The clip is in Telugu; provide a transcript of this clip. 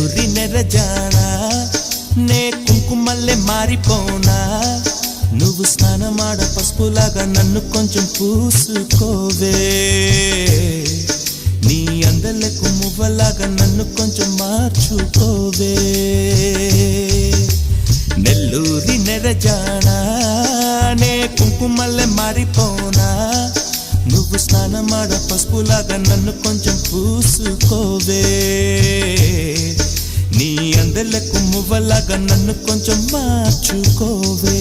నెల్లూరి నెరజానా నే కుంకుమల్లే మారిపోనా నువ్వు స్నానమాడ పసుపులాగా నన్ను కొంచెం పూసుకోవే నీ అందలకు మువ్వలాగా నన్ను కొంచెం మార్చుకోవే నెల్లూరి నెరజానా నే కుంకుమల్లే మారిపోనా నువ్వు స్నానమాడ పసుపులాగా నన్ను కొంచెం పూసుకోవే నీ అందలకు మువ్వలాగా నన్ను కొంచెం మార్చుకోవే